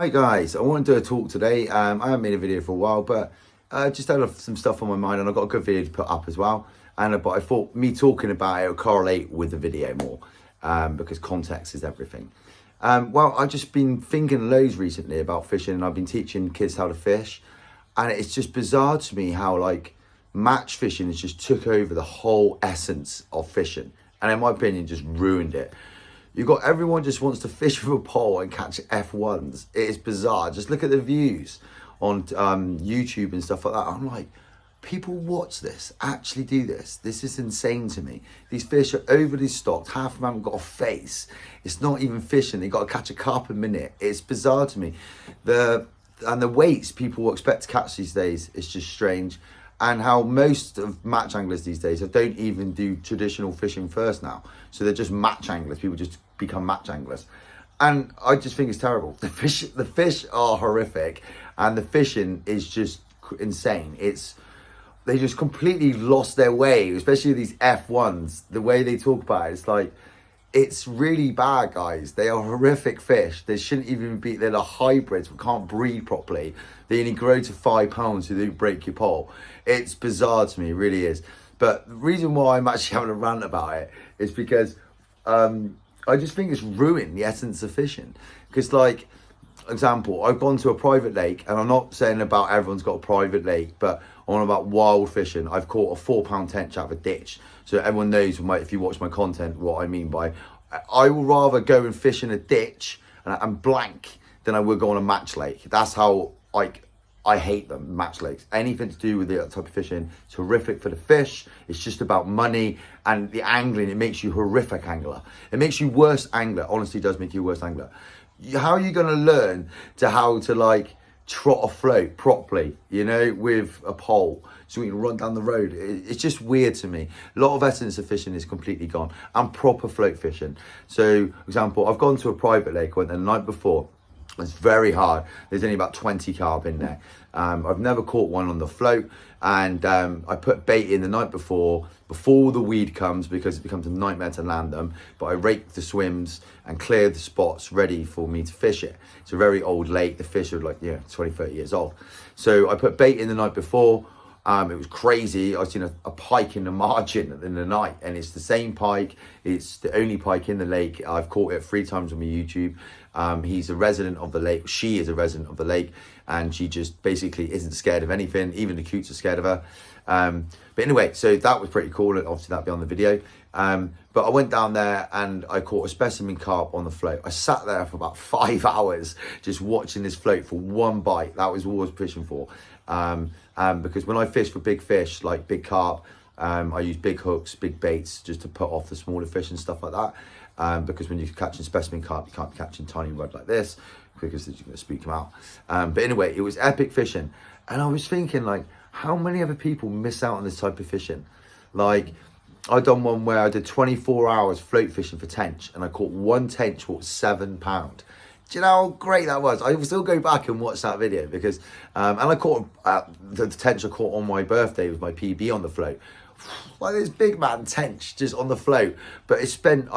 Hi guys, I want to do a talk today. I haven't made a video for a while, but just had some stuff on my mind, and I've got a good video to put up as well. But I thought me talking about it will correlate with the video more, because context is everything. Well, I've just been thinking loads recently about fishing, and I've been teaching kids how to fish, and it's just bizarre to me how like match fishing has just took over the whole essence of fishing, and in my opinion, just ruined it. You've got everyone just wants to fish with a pole and catch F1s. It is bizarre. Just look at the views on YouTube and stuff like that. I'm like, people watch this, actually do this. This is insane to me. These fish are overly stocked. Half of them haven't got a face. It's not even fishing. They've got to catch a carp a minute. It's bizarre to me. The weights people expect to catch these days is just strange. And how most of match anglers these days don't even do traditional fishing first now. So they're just match anglers. People just become match anglers. And I just think it's terrible. The fish are horrific, and the fishing is just insane. They just completely lost their way, especially these F1s. The way they talk about it, it's like, it's really bad, guys. They are horrific fish. They shouldn't even be, they're the hybrids. We can't breed properly. They only grow to 5 pounds, so they don't break your pole. It's bizarre to me, it really is. But the reason why I'm actually having a rant about it is because I just think it's ruined the essence of fishing. Because, like, example, I've gone to a private lake, and I'm not saying about everyone's got a private lake, but on about wild fishing. I've caught a 4 pound tench out of a ditch. So everyone knows, if you watch my content, what I mean by, I will rather go and fish in a ditch and blank than I would go on a match lake. That's how, like, I hate them, match lakes. Anything to do with the type of fishing, it's horrific for the fish. It's just about money, and the angling, it makes you a horrific angler. It makes you worse angler. Honestly, it does make you a worse angler. How are you going to learn how to like trot a float properly, you know, with a pole, so we can run down the road? It's just weird to me. A lot of essence of fishing is completely gone, and proper float fishing. So, for example, I've gone to a private lake, went there the night before. It's very hard. There's only about 20 carp in there. I've never caught one on the float, and I put bait in the night before the weed comes, because it becomes a nightmare to land them. But I raked the swims and cleared the spots ready for me to fish it. It's a very old lake. The fish are like 20, 30 years old. So I put bait in the night before. It was crazy. I seen a pike in the margin in the night, and it's the same pike. It's the only pike in the lake. I've caught it 3 times on my YouTube. He's a resident of the lake. She is a resident of the lake, and she just basically isn't scared of anything. Even the coots are scared of her. But anyway, so that was pretty cool. Obviously, that'll be on the video. But I went down there and I caught a specimen carp on the float. I sat there for about 5 hours just watching this float for one bite. That was all I was fishing for. Because when I fish for big fish, like big carp, I use big hooks, big baits, just to put off the smaller fish and stuff like that. Because when you're catching specimen carp, you can't be catching tiny rod like this, because you're going to spook them out. But anyway, it was epic fishing. And I was thinking, like, how many other people miss out on this type of fishing? Like, I done one where I did 24 hours float fishing for tench, and I caught one tench for 7 pound. Do you know how great that was? I will still go back and watch that video, because, and I caught the tench I caught on my birthday with my PB on the float. Like this big man tench just on the float. But I spent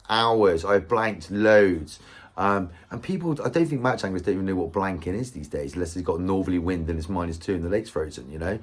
hours. I blanked loads. And people, I don't think match anglers don't even know what blanking is these days, unless it's got a northerly wind and it's -2 and the lake's frozen, you know.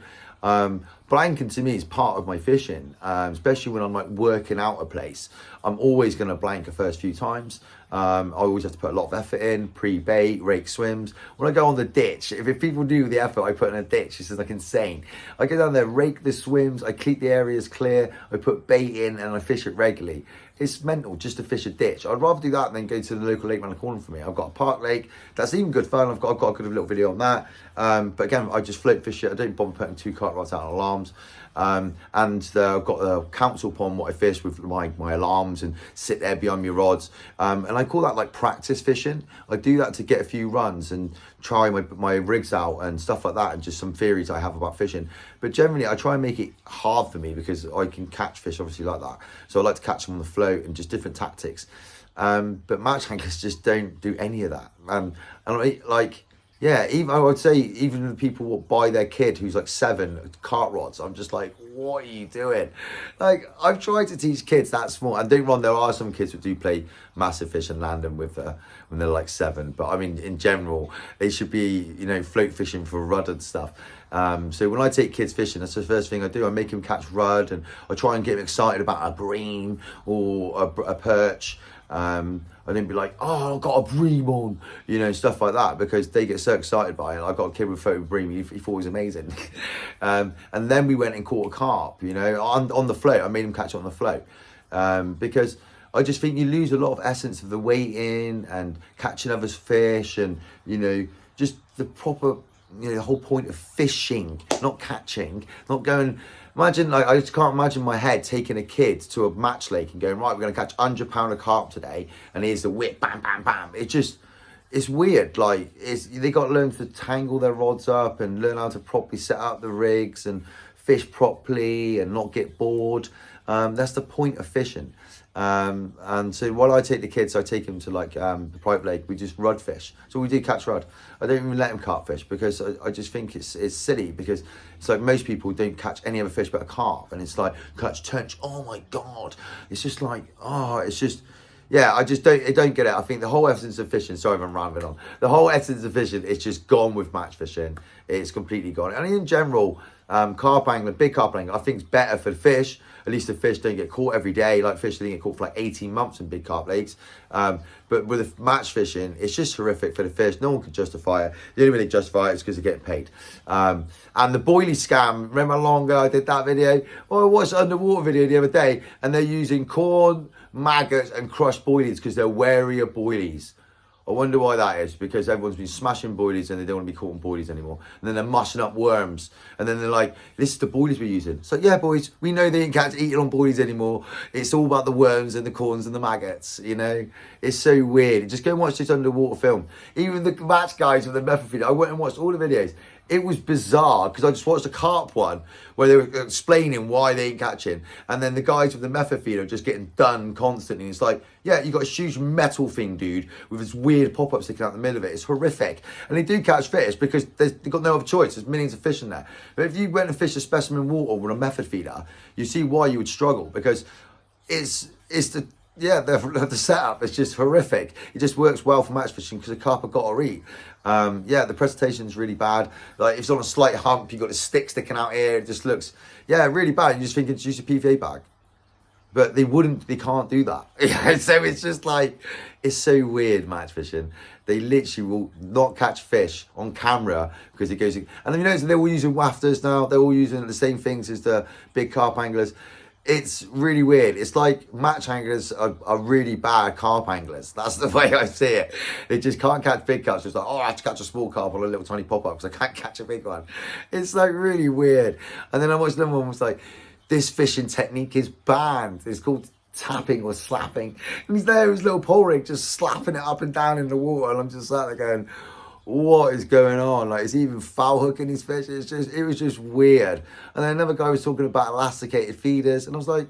Blanking to me is part of my fishing, especially when I'm like working out a place. I'm always going to blank the first few times. I always have to put a lot of effort in, pre-bait, rake swims. When I go on the ditch, if people do the effort I put in a ditch, it's just like insane. I go down there, rake the swims, I keep the areas clear, I put bait in, and I fish it regularly. It's mental just to fish a ditch. I'd rather do that than go to the local lake around the corner for me. I've got a park lake. That's even good fun. I've got a good little video on that. But again, I just float fish it. I don't bother putting 2 carp rods out on alarms. And I've got a council pond what I fish with my alarms and sit there behind my rods. And I call that like practice fishing. I do that to get a few runs and try my rigs out and stuff like that, and just some theories I have about fishing. But generally, I try and make it hard for me, because I can catch fish obviously like that. So I like to catch them on the float and just different tactics. But match anglers just don't do any of that. And I, like, Yeah, even I would say even the people who buy their kid who's like 7 carp rods, I'm just like, what are you doing? Like, I've tried to teach kids that small, and don't get me wrong, there are some kids who do play massive fish and land them with when they're like 7. But I mean, in general, they should be, you know, float fishing for rudd and stuff. So when I take kids fishing, that's the first thing I do. I make them catch rudd, and I try and get them excited about a bream or a perch. I didn't be like, oh, I've got a bream on, you know, stuff like that, because they get so excited by it. I got a kid with photo bream, he thought it was amazing. And then we went and caught a carp, you know, on the float. I made him catch it on the float, because I just think you lose a lot of essence of the weighting and catching others' fish, and, you know, just the proper, you know, the whole point of fishing, not catching, not going. Imagine, like, I just can't imagine my head taking a kid to a match lake and going, right, we're going to catch 100-pound of carp today, and here's the whip, bam, bam, bam. It's weird. Like, they got to learn to tangle their rods up and learn how to properly set up the rigs and fish properly and not get bored. That's the point of fishing. And so while I take the kids, I take them to like the private lake, we just rudd fish. So we do catch rudd. I don't even let them carp fish, because I just think it's silly, because it's like most people don't catch any other fish but a carp, and it's like catch tench, oh my god, it's just like, oh, it's just, yeah, I don't get it. I think the whole essence of fishing, sorry if I'm rambling on, the whole essence of fishing is just gone with match fishing. It's completely gone. And in general, carp angling, big carp angling, I think it's better for the fish. At least the fish don't get caught every day, like fish that get caught for like 18 months in big carp lakes. But with the match fishing, it's just horrific for the fish. No one can justify it. The only way they justify it is because they're getting paid. And the boilie scam, remember how long ago I did that video? Well, I watched an underwater video the other day, and they're using corn, maggots, and crushed boilies because they're wary of boilies. I wonder why that is, because everyone's been smashing boilies and they don't want to be caught in boilies anymore. And then they're mushing up worms. And then they're like, this is the boilies we're using. So yeah, boys, we know they ain't catch eating on boilies anymore. It's all about the worms and the corns and the maggots, you know? It's so weird. Just go and watch this underwater film. Even the match guys with the method feeder, I went and watched all the videos. It was bizarre, because I just watched a carp one where they were explaining why they ain't catching, and then the guys with the method feeder are just getting done constantly. It's like, yeah, you got a huge metal thing, dude, with this weird pop-up sticking out the middle of it. It's horrific. And they do catch fish because they've got no other choice. There's millions of fish in there. But if you went and fished a specimen water with a method feeder, you see why you would struggle, because it's the setup is just horrific. It just works well for match fishing because the carp have got to eat. Yeah, the presentation's really bad. Like, if it's on a slight hump, you've got a stick sticking out here. It just looks, yeah, really bad. You just think it's use a PVA bag. But they can't do that. So it's just like, it's so weird, match fishing. They literally will not catch fish on camera because it goes, and then you notice they're all using wafters now. They're all using the same things as the big carp anglers. It's really weird. It's like match anglers are really bad carp anglers. That's the way I see it. They just can't catch big carps. It's like, oh, I have to catch a small carp on a little tiny pop-up because I can't catch a big one. It's like really weird. And then I watched another one was like, this fishing technique is banned. It's called tapping or slapping. And he's there with his little pole rig just slapping it up and down in the water. And I'm just sat there going, what is going on? Like, is he even foul hooking his fish? It was just weird. And then another guy was talking about elasticated feeders, and I was like,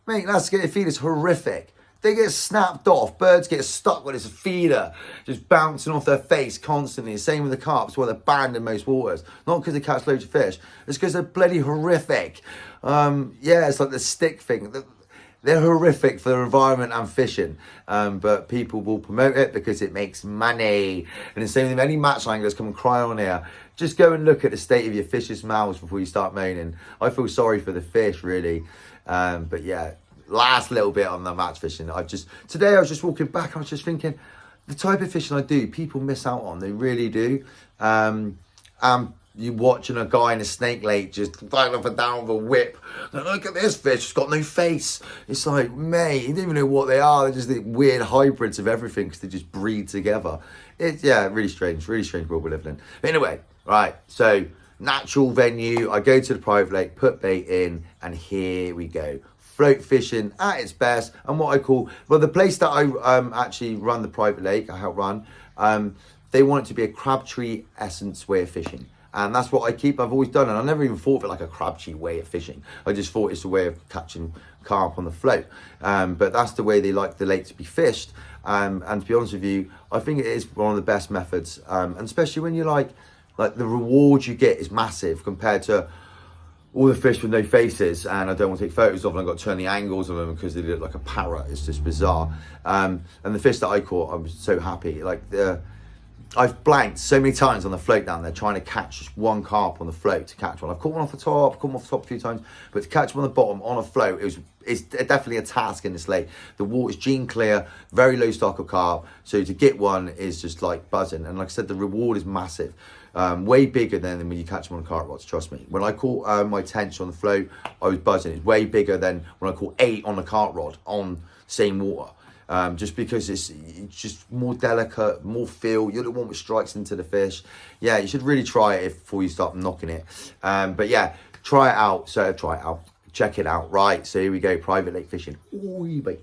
mate, elasticated feeders horrific. They get snapped off. Birds get stuck with this feeder just bouncing off their face constantly. Same with the carps, where they're banned in most waters. Not because they catch loads of fish. It's because they're bloody horrific. Yeah, it's like the stick thing. They're horrific for the environment and fishing, but people will promote it because it makes money. And the same with any match anglers come and cry on here. Just go and look at the state of your fish's mouths before you start moaning. I feel sorry for the fish, really. But yeah, last little bit on the match fishing. Today I was just walking back. I was just thinking, the type of fishing I do, people miss out on. They really do. You watching a guy in a snake lake just flying up and down with a whip. Like, look at this fish, it's got no face. It's like, mate, you don't even know what they are. They're just the weird hybrids of everything because they just breed together. It's, yeah, really strange world we're living in. But anyway, right, so natural venue. I go to the private lake, put bait in, and here we go. Float fishing at its best. And what I call, well, the place that I actually run the private lake, I help run, they want it to be a Crabtree essence way of fishing. And that's what I've always done. And I never even thought of it like a crab cheat way of fishing. I just thought it's a way of catching carp on the float. But that's the way they like the lake to be fished. And to be honest with you, I think it is one of the best methods. And especially when you're like the reward you get is massive compared to all the fish with no faces, and I don't want to take photos of them. I've got to turn the angles of them because they look like a parrot. It's just bizarre. And the fish that I caught, I was so happy. I've blanked so many times on the float down there trying to catch just one carp on the float to catch one. I've caught one off the top, a few times, but to catch one on the bottom on a float, it's definitely a task in this lake. The water's gene clear, very low stock of carp, so to get one is just like buzzing. And like I said, the reward is massive. Way bigger than when you catch them on carp rods, trust me. When I caught my tench on the float, I was buzzing. It's way bigger than when I caught 8 on a carp rod on same water. Just because it's just more delicate, more feel. You're the one which strikes into the fish. Yeah, you should really try it before you start knocking it. But yeah, try it out. So try it out. Check it out. Right, so here we go. Private lake fishing. Ooh, baby.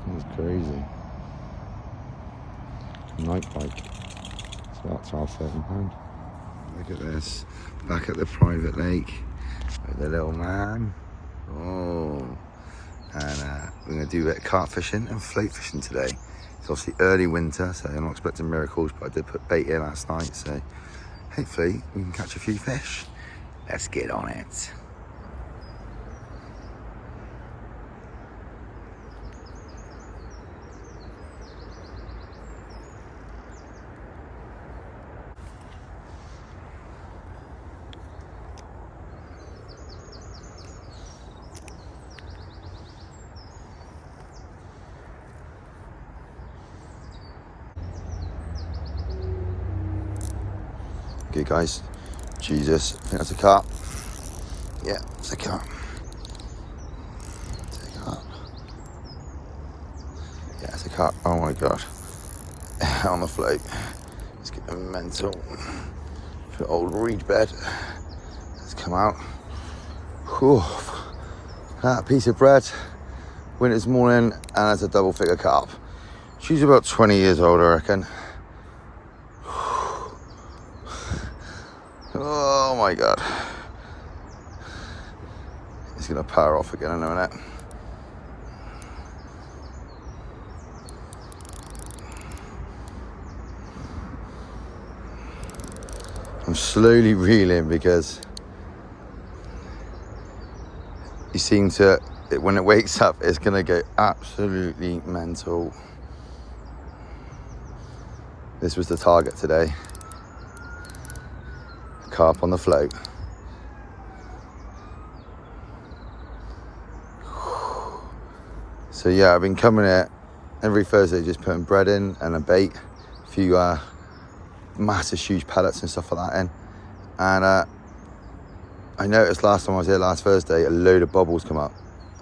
That's crazy. Night bike. It's about £12-13. Look at this. Back at the private lake with the little man. Oh. And we're going to do a bit of carp fishing and float fishing today. It's obviously early winter, so I'm not expecting miracles, but I did put bait in last night, so hopefully we can catch a few fish. Let's get on it. Okay guys, Jesus, I think that's a carp. Yeah, it's a carp. It's a carp. Yeah, it's a carp. Oh my God. On the float. It's getting mental. The old reed bed has come out. Whew. That piece of bread, winter's morning, and that's a double figure carp. She's about 20 years old, I reckon. Oh my God. He's gonna power off again in a minute. I'm slowly reeling because he seems to, when it wakes up, it's gonna go absolutely mental. This was the target today. Carp on the float. So yeah, I've been coming here every Thursday just putting bread in and a bait, a few massive huge pellets and stuff like that in. And I noticed last time I was here last Thursday, a load of bubbles come up.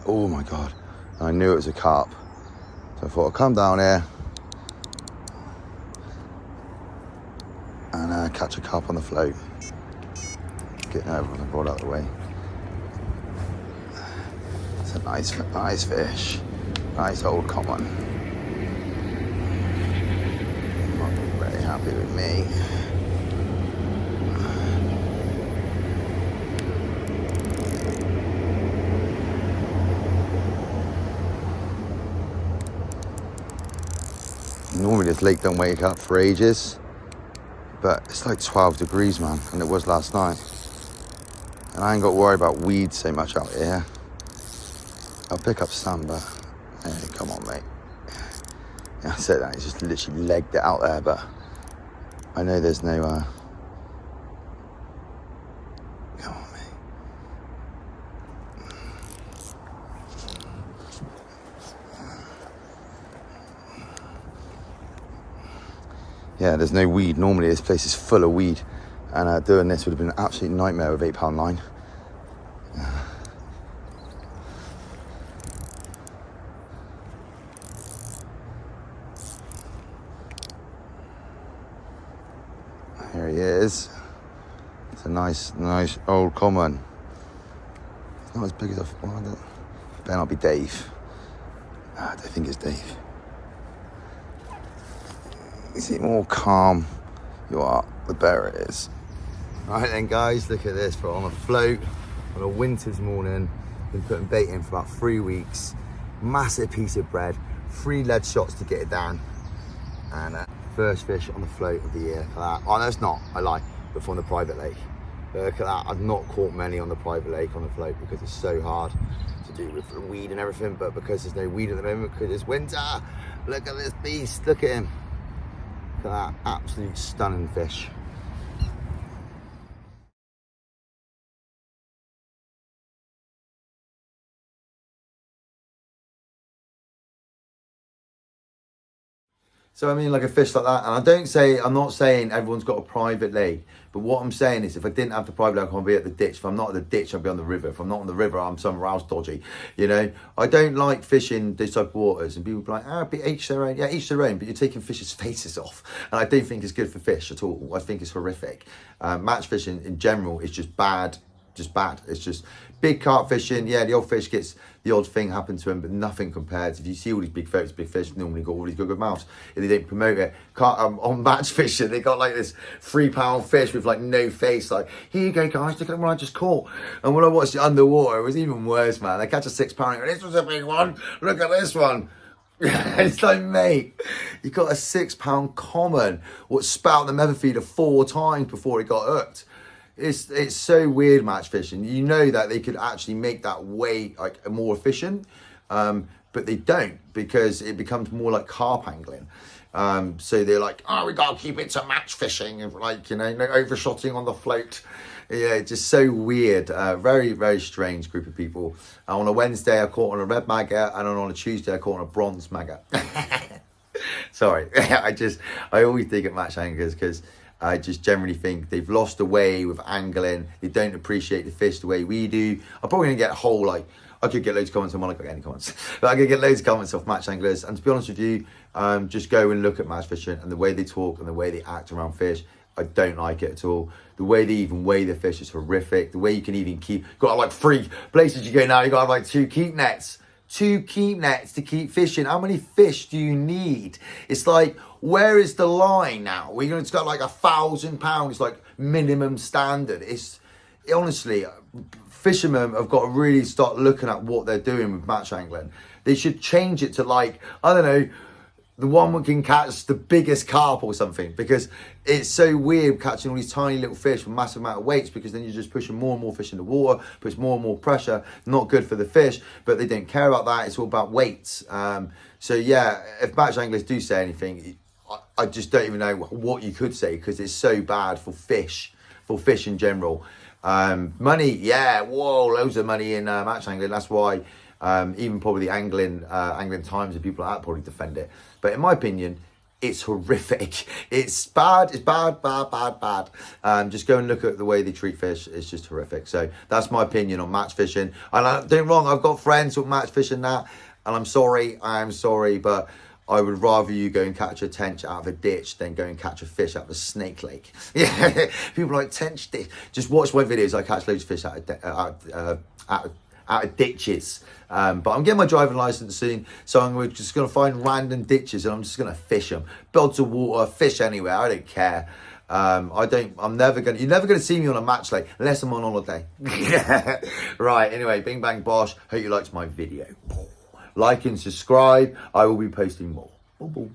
Oh my God. And I knew it was a carp. So I thought I'll come down here and catch a carp on the float. Getting over and brought out of the way. It's a nice fish. Nice old common. Not very happy with me. Normally this lake don't wake up for ages, but it's like 12 degrees, man, and it was last night. And I ain't got to worry about weeds so much out here. I'll pick up some, but hey, come on, mate. Yeah, I said that, it's just literally legged it out there, but I know there's no, come on, mate. Yeah, there's no weed. Normally this place is full of weed. And doing this would have been an absolute nightmare with 8-pound line. Here he is. It's a nice old common. It's not as big as I thought. Better not be Dave. I don't think it's Dave. Is it more calm you are, the better it is. Right then guys, look at this. We're on a float on a winter's morning. Been putting bait in for about 3 weeks. Massive piece of bread, 3 lead shots to get it down. And first fish on the float of the year. Look at that. Oh, no, it's not, I lie, but from the private lake. Look at that. I've not caught many on the private lake on the float because it's so hard to do with the weed and everything, but because there's no weed at the moment because it's winter. Look at this beast, look at him. Look at that, absolute stunning fish. So I mean, like a fish like that, and I'm not saying everyone's got a private lake, but what I'm saying is if I didn't have the private lake, I'd be at the ditch. If I'm not at the ditch, I'd be on the river. If I'm not on the river, I'm somewhere else dodgy, you know? I don't like fishing these type of waters, and people be like, each their own. Yeah, each their own, but you're taking fish's faces off. And I don't think it's good for fish at all. I think it's horrific. Match fishing in general is just bad. It's just big carp fishing. Yeah, the old fish gets the odd thing happen to him, but nothing compared. If you see all these big floats, big fish normally got all these good mouths. If they don't promote it, on match fishing, they got like this 3-pound fish with like no face. Like, here you go, guys, look at what I just caught. And when I watched it underwater, it was even worse, man. They catch a 6-pounder and go, this was a big one. Look at this one. It's like, mate, you got a 6-pound common what spout the mother feeder 4 times before it got hooked. It's so weird match fishing. You know that they could actually make that way like more efficient, but they don't because it becomes more like carp angling. So they're like, oh, we gotta keep it to match fishing, and like, you know, no overshotting on the float. Yeah, it's just so weird. Very, very strange group of people. On a Wednesday, I caught on a red maggot, and on a Tuesday, I caught on a bronze maggot. Sorry, I always dig at match anglers because I just generally think they've lost the way with angling. They don't appreciate the fish the way we do. I'm probably gonna get a whole, like, I could get loads of comments on one, I got any comments, but I could get loads of comments off match anglers. And to be honest with you, just go and look at match fishing and the way they talk and the way they act around fish. I don't like it at all. The way they even weigh the fish is horrific. The way you can even got like 3 places you go now, you got like 2 keep nets. 2 keep nets to keep fishing. How many fish do you need? It's like, where is the line now? It's got like £1,000. It's like minimum standard. It's honestly, fishermen have got to really start looking at what they're doing with match angling. They should change it to like, I don't know, the one that can catch the biggest carp or something, because it's so weird catching all these tiny little fish with massive amount of weights, because then you're just pushing more and more fish in the water, puts more and more pressure. Not good for the fish, but they don't care about that. It's all about weights. So yeah, if match anglers do say anything, I just don't even know what you could say, because it's so bad for fish in general. Money, yeah, whoa, loads of money in match angling. That's why even probably angling times and people like that probably defend it. But in my opinion, it's horrific. It's bad. It's bad. Just go and look at the way they treat fish. It's just horrific. So that's my opinion on match fishing. And don't get me wrong, I've got friends who match fishing that, and I'm sorry, but I would rather you go and catch a tench out of a ditch than go and catch a fish out of a snake lake. Yeah, people are like, tench ditch. Just watch my videos. I catch loads of fish out of ditches. But I'm getting my driving license soon, so I'm just going to find random ditches and I'm just going to fish them. Beds of water, fish anywhere, I don't care. You're never going to see me on a match lake unless I'm on holiday. Right, anyway, bing bang bosh. Hope you liked my video. Like and subscribe. I will be posting more. Boom, boom.